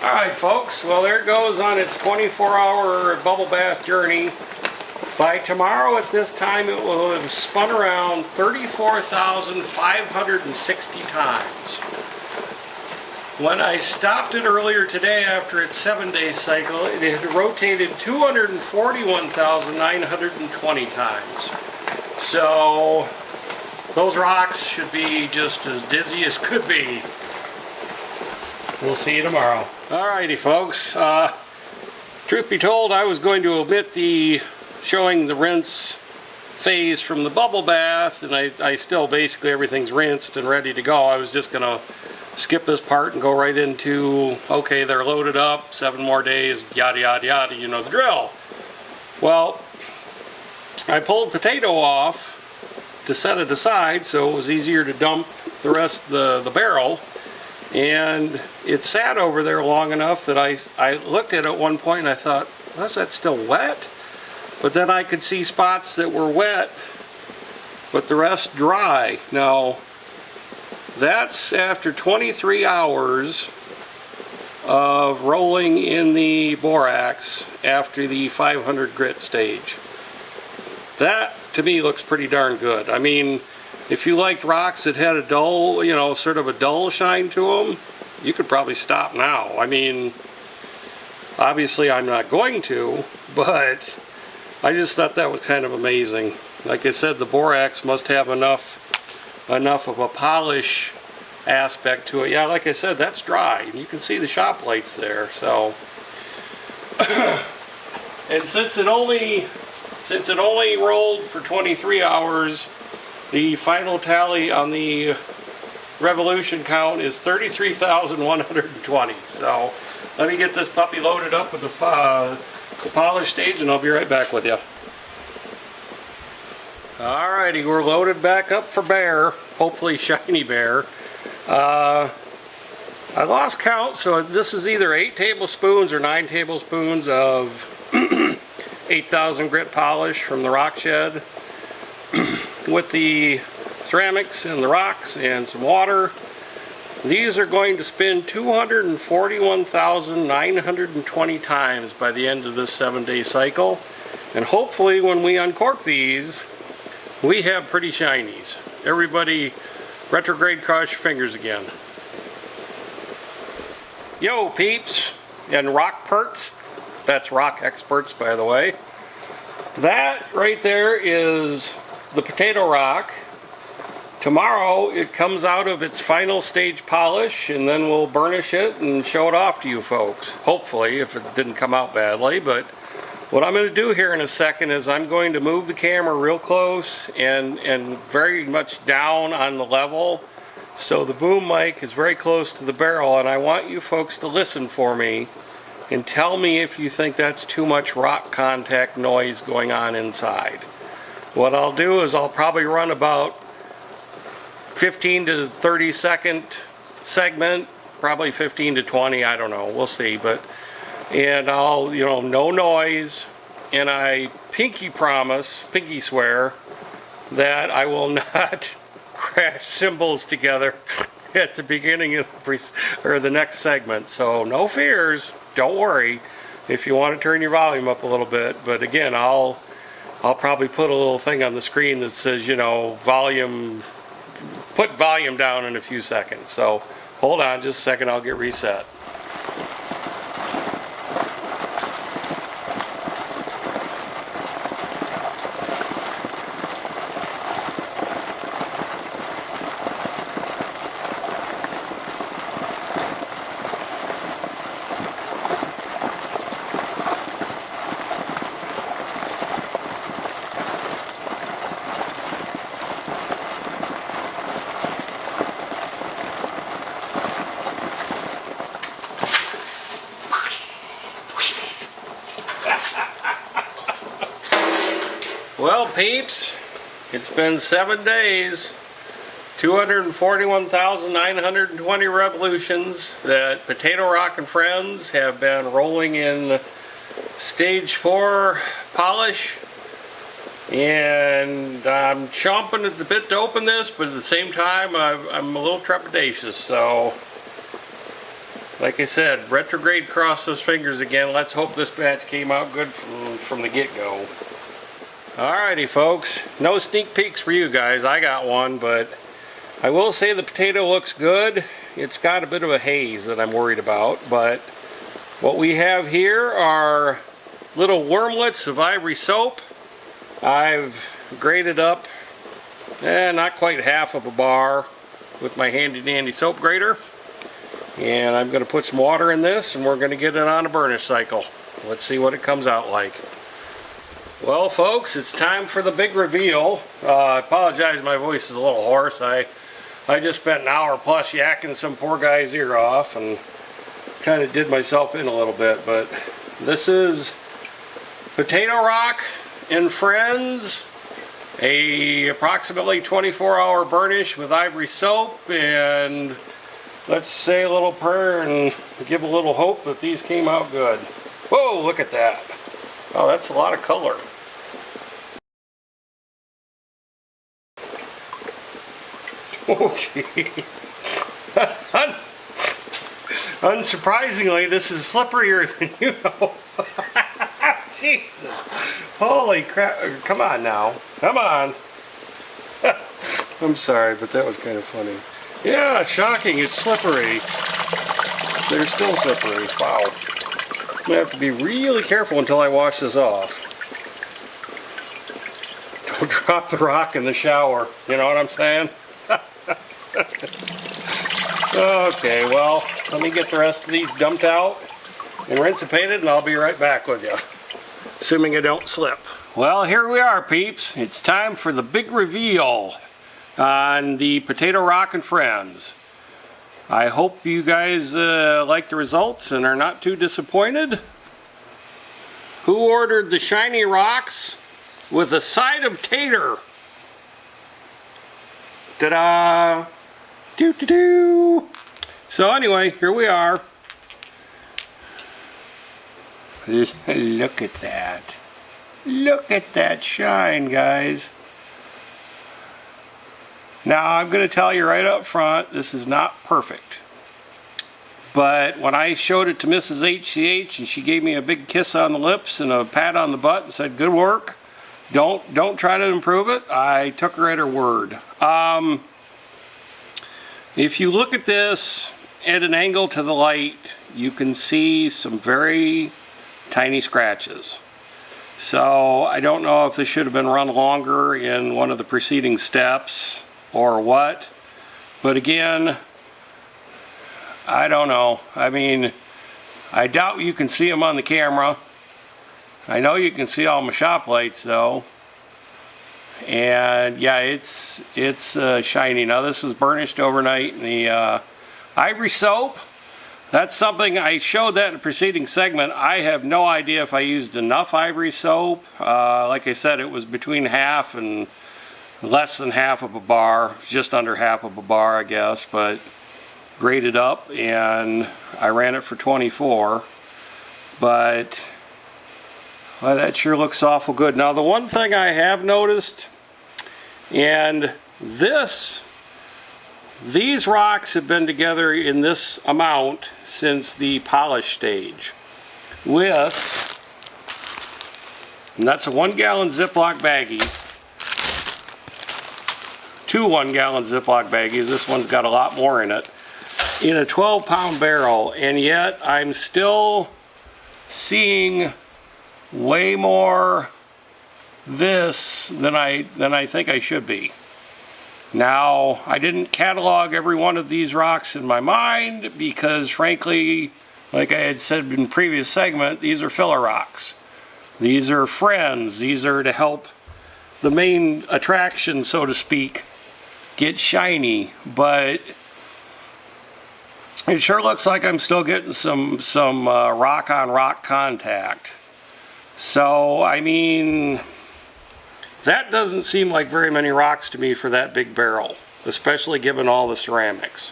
Alright folks, well there it goes on its 24-hour bubble bath journey. By tomorrow at this time it will have spun around 34,560 times. When I stopped it earlier today after its 7-day cycle, it had rotated 241,920 times. So those rocks should be just as dizzy as could be. We'll see you tomorrow. Alrighty folks, truth be told, I was going to omit the showing the rinse phase from the bubble bath, and I still basically everything's rinsed and ready to go. I was just gonna skip this part and go right into, okay, they're loaded up, 7 more days, yada yada yada, you know the drill. Well, I pulled potato off to set it aside so it was easier to dump the rest of the barrel. And it sat over there long enough that I looked at it at one point and I thought, was that still wet? But then I could see spots that were wet, but the rest dry. Now, that's after 23 hours of rolling in the borax after the 500 grit stage. That, to me, looks pretty darn good. I mean, if you liked rocks that had a dull, you know, sort of a dull shine to them, you could probably stop now. I mean, obviously I'm not going to, but I just thought that was kind of amazing. Like I said, the borax must have enough of a polish aspect to it. Yeah, like I said, that's dry. And you can see the shop lights there, so. And since it only rolled for 23 hours, the final tally on the revolution count is 33,120. So let me get this puppy loaded up with the polish stage and I'll be right back with you. Alrighty, we're loaded back up for bear, hopefully shiny bear. I lost count, so this is either 8 tablespoons or 9 tablespoons of 8,000 grit polish from the rock shed. With the ceramics and the rocks and some water. These are going to spin 241,920 times by the end of this 7-day cycle. And hopefully when we uncork these, we have pretty shinies. Everybody retrograde cross your fingers again. Yo peeps and rock perts. That's rock experts, by the way. That right there is the potato rock. Tomorrow it comes out of its final stage polish and then we'll burnish it and show it off to you folks. Hopefully, if it didn't come out badly. But what I'm going to do here in a second is I'm going to move the camera real close and very much down on the level so the boom mic is very close to the barrel, and I want you folks to listen for me and tell me if you think that's too much rock contact noise going on inside. What I'll do is I'll probably run about 15 to 30 second segment, probably 15 to 20, I don't know, we'll see. And I'll, you know, no noise, and I pinky swear that I will not crash cymbals together at the beginning of the next segment. So no fears, don't worry if you want to turn your volume up a little bit. But again, I'll probably put a little thing on the screen that says, you know, put volume down in a few seconds. So hold on just a second, I'll get reset. Well, peeps, it's been 7 days, 241,920 revolutions that Potato Rock and Friends have been rolling in stage 4 polish. And I'm chomping at the bit to open this, but at the same time I'm a little trepidatious, so like I said, retrograde cross those fingers again. Let's hope this batch came out good from the get-go. Alrighty folks, no sneak peeks for you guys. I got one, but I will say the potato looks good. It's got a bit of a haze that I'm worried about, but what we have here are little wormlets of ivory soap. I've grated up not quite half of a bar with my handy dandy soap grater, and I'm going to put some water in this and we're going to get it on a burnish cycle. Let's see what it comes out like. Well folks, it's time for the big reveal. I apologize, my voice is a little hoarse. I just spent an hour plus yakking some poor guy's ear off and kind of did myself in a little bit, but this is Potato Rock and Friends, a approximately 24-hour burnish with ivory soap, and let's say a little prayer and give a little hope that these came out good. Whoa, look at that. Oh, that's a lot of color. Oh, jeez. Unsurprisingly, this is slipperier than you know. Jesus. Holy crap. Come on now. Come on. I'm sorry, but that was kind of funny. Yeah, shocking. It's slippery. They're still slippery. Wow. I'm going to have to be really careful until I wash this off. Don't drop the rock in the shower. You know what I'm saying? Okay, well, let me get the rest of these dumped out and rinse and painted, and I'll be right back with you, assuming I don't slip. Well, here we are, peeps. It's time for the big reveal on the Potato Rock and Friends. I hope you guys like the results and are not too disappointed. Who ordered the shiny rocks with a side of tater? Ta-da! Doo-doo-doo! So anyway, here we are. Look at that. Look at that shine, guys. Now, I'm going to tell you right up front, this is not perfect. But when I showed it to Mrs. HCH and she gave me a big kiss on the lips and a pat on the butt and said, good work, don't try to improve it, I took her at her word. If you look at this at an angle to the light, you can see some very tiny scratches. So I don't know if this should have been run longer in one of the preceding steps or what, but again, I don't know. I mean, I doubt you can see them on the camera. I know you can see all my shop lights though, and yeah, it's shiny. Now this was burnished overnight in the ivory soap. That's something I showed that in the preceding segment. I have no idea if I used enough ivory soap. Like I said, it was between half and less than half of a bar, just under half of a bar, I guess, but grated up, and I ran it for 24. But well, that sure looks awful good. Now the one thing I have noticed, and these rocks have been together in this amount since the polish stage with, and that's a 1 gallon Ziploc baggie, 2 1-gallon Ziploc baggies, this one's got a lot more in it, in a 12-pound barrel, and yet I'm still seeing way more this than I think I should be. Now, I didn't catalog every one of these rocks in my mind because, frankly, like I had said in previous segment, these are filler rocks. These are friends. These are to help the main attraction, so to speak, get shiny. But it sure looks like I'm still getting some rock-on-rock contact. So, I mean, that doesn't seem like very many rocks to me for that big barrel, especially given all the ceramics.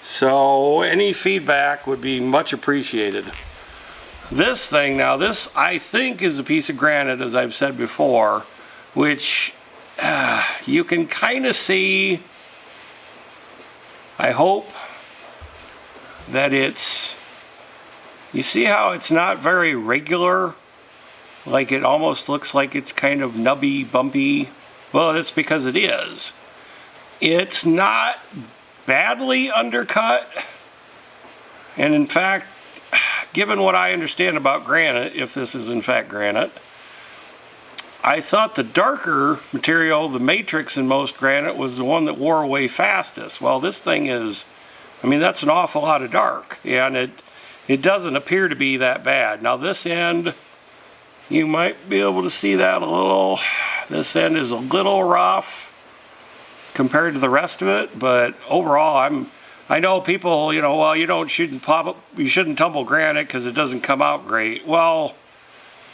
So any feedback would be much appreciated. This thing now, this I think is a piece of granite, as I've said before, which you can kind of see, I hope, that it's, you see how it's not very regular? Like it almost looks like it's kind of nubby, bumpy. Well, that's because it is. It's not badly undercut. And in fact, given what I understand about granite, if this is in fact granite, I thought the darker material, the matrix in most granite, was the one that wore away fastest. Well, this thing is, I mean, that's an awful lot of dark, and it doesn't appear to be that bad. Now this end, you might be able to see that a little. This end is a little rough compared to the rest of it, but overall, I know people, you know, well, you shouldn't tumble granite because it doesn't come out great. Well,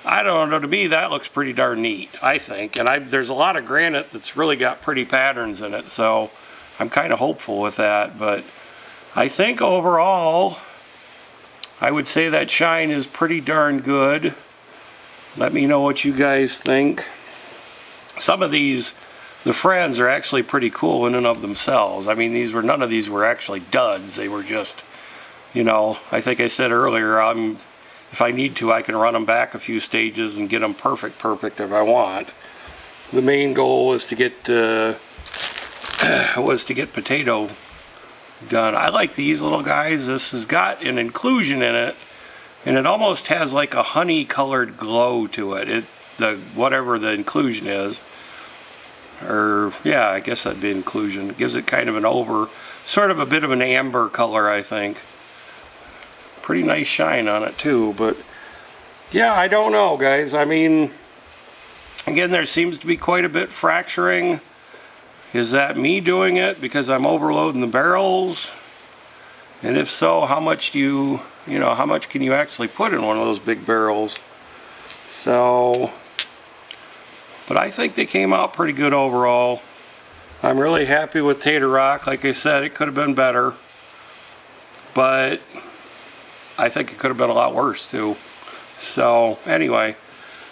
I don't know, to me that looks pretty darn neat, I think. And there's a lot of granite that's really got pretty patterns in it, so I'm kind of hopeful with that. But I think overall, I would say that shine is pretty darn good. Let me know what you guys think. Some of these, the Friends, are actually pretty cool in and of themselves. I mean, none of these were actually duds. They were just, you know, I think I said earlier, if I need to, I can run them back a few stages and get them perfect if I want. The main goal was to get potato done. I like these little guys. This has got an inclusion in it, and it almost has like a honey colored glow to it. Whatever the inclusion is, or yeah, I guess that'd be inclusion. It gives it kind of sort of a bit of an amber color, I think. Pretty nice shine on it too, but yeah, I don't know, guys. I mean, again, there seems to be quite a bit fracturing. Is that me doing it because I'm overloading the barrels? And if so, how much how much can you actually put in one of those big barrels? So, but I think they came out pretty good overall. I'm really happy with Tater Rock. Like I said, it could have been better, but I think it could have been a lot worse too. So anyway,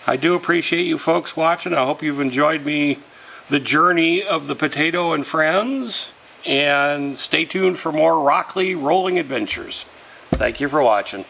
I do appreciate you folks watching. I hope you've enjoyed the journey of the Potato and Friends, and stay tuned for more Rockley rolling adventures. Thank you for watching.